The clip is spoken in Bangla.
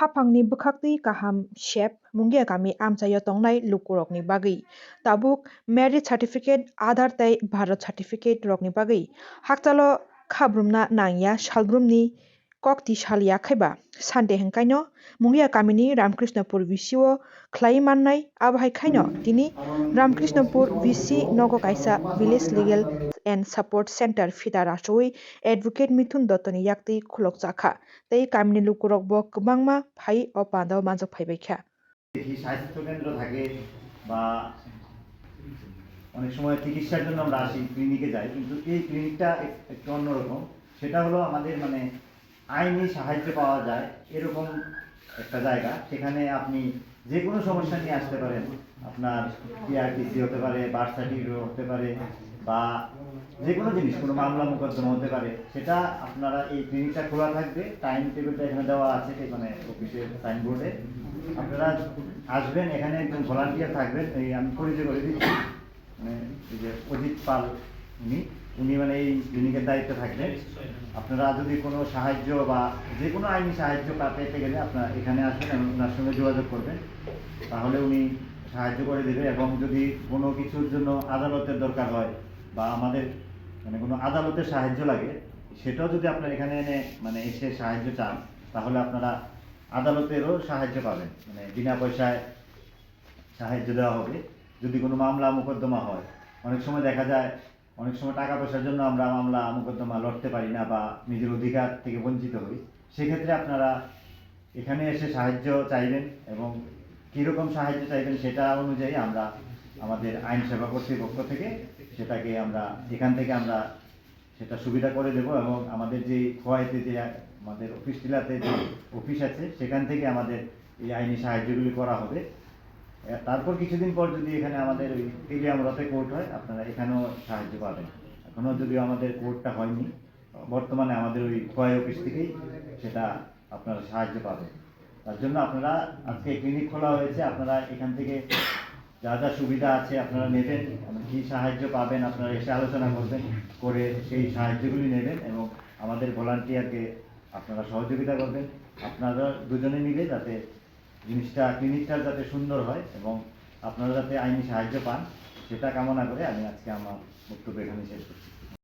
hapangni bwkhakti kaham shep mungia kami amchayo tongnai lukurokni bagui tabuk marriage certificate Aadhaar tei Bharat certificate rokni bagui hakchalo khabrumna nangya salbrumni kokti salia khaiba sante hengkaino mungia kamini Ramkrishnapur VCO khlai mannai abhai khaino tini Ramkrishnapur VC nogo kaisa village legal and support center fida rachoi advocate Mithun Dottoni yakti khulokchakha tei kamini lukurok bo kwbangma phai o pandao manjak phaibaikha স্বাস্থ্য কেন্দ্র থাকে বা অনেক সময় চিকিৎসার জন্য আমরা আসি ক্লিনিকে যাই, কিন্তু এই ক্লিনিকটা একটু অন্যরকম। সেটা হলো আমাদের আইনি সাহায্য পাওয়া যায় এরকম একটা জায়গা। সেখানে আপনি যে কোনো সমস্যা নিয়ে আসতে পারেন। আপনার PRTC হতে পারে, বার্থ সার্টিফিকেট হতে পারে, বা যে কোনো জিনিস, কোনো মামলা মোকদ্দমা হতে পারে। সেটা আপনারা এই ক্লিনিকটা খোলা থাকবে। টাইম টেবিলটা এখানে দেওয়া আছে, এখানে অফিসের সাইনবোর্ডে। আপনারা আসবেন, এখানে একজন ভলান্টিয়ার থাকবেন। এই আমি পরিচয় করে দিচ্ছি, এই যে অজিত পাল, উনি এই ক্লিনিকের দায়িত্বে থাকবেন। আপনারা যদি কোনো সাহায্য বা যে কোনো আইনি সাহায্য পেতে গেলে আপনারা এখানে আসবেন এবং ওনার সঙ্গে যোগাযোগ করবেন, তাহলে উনি সাহায্য করে দেবে। এবং যদি কোনো কিছুর জন্য আদালতের দরকার হয় বা আমাদের কোনো আদালতের সাহায্য লাগে, সেটাও যদি আপনারা এখানে এনে এসে সাহায্য চান, তাহলে আপনারা আদালতেরও সাহায্য পাবেন। বিনা পয়সায় সাহায্য দেওয়া হবে। যদি কোনো মামলা মোকদ্দমা হয়, অনেক সময় দেখা যায় অনেক সময় টাকা পয়সার জন্য আমরা মামলা মোকদ্দমা লড়তে পারি না বা নিজের অধিকার থেকে বঞ্চিত হই। সেক্ষেত্রে আপনারা এখানে এসে সাহায্য চাইবেন এবং কীরকম সাহায্য চাইবেন সেটা অনুযায়ী আমরা আমাদের আইন সেবা কর্তৃপক্ষ থেকে সেটাকে আমরা এখান থেকে আমরা সেটা সুবিধা করে দেব। এবং আমাদের যে খোয়াইতে যে আমাদের অফিস টিলাতে যে অফিস আছে, সেখান থেকে আমাদের এই আইনি সাহায্যগুলি করা হবে। তারপর কিছুদিন পর যদি এখানে আমাদের ওই তেলিয়ামুড়াতে কোর্ট হয়, আপনারা এখানেও সাহায্য পাবেন। এখনও যদিও আমাদের কোর্টটা হয়নি, বর্তমানে আমাদের ওই খোয়াই অফিস থেকেই সেটা আপনারা সাহায্য পাবেন। তার জন্য আপনারা আজকে ক্লিনিক খোলা হয়েছে, আপনারা এখান থেকে যা যা সুবিধা আছে আপনারা নেবেন, কী সাহায্য পাবেন আপনারা এসে আলোচনা করবেন, করে সেই সাহায্যগুলি নেবেন এবং আমাদের ভলান্টিয়ারকে আপনারা সহযোগিতা করবেন। আপনারা দুজনে মিলে যাতে ক্লিনিকটা যাতে সুন্দর হয় এবং আপনারা যাতে আইনি সাহায্য পান, সেটা কামনা করে আমি আজকে আমার বক্তব্য এখানে শেষ করছি।